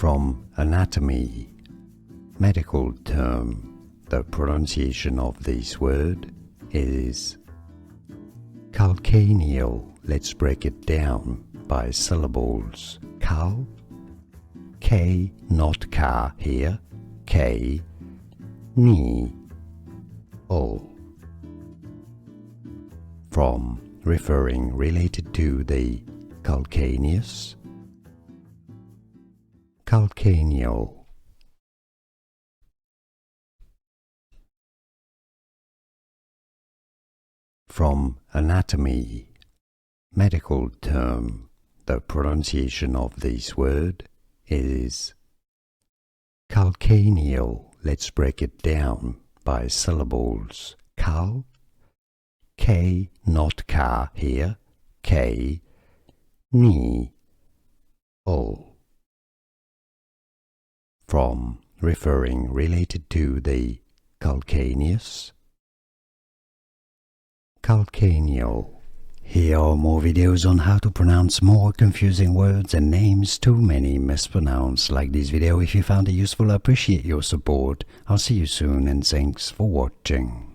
From anatomy, medical term, the pronunciation of this word is calcaneal. Let's break it down by syllables. Cal, K, not ka here, K, ni, o. From, referring, related to the calcaneus, calcaneal. From anatomy, medical term, the pronunciation of this word is calcaneal. Let's break it down by syllables. Cal, K, not ka here, K, ni, o. From, referring, related to the calcaneus, calcaneal. Here are more videos on how to pronounce more confusing words and names too many mispronounced. Like this video if you found it useful. I appreciate your support. I'll see you soon and thanks for watching.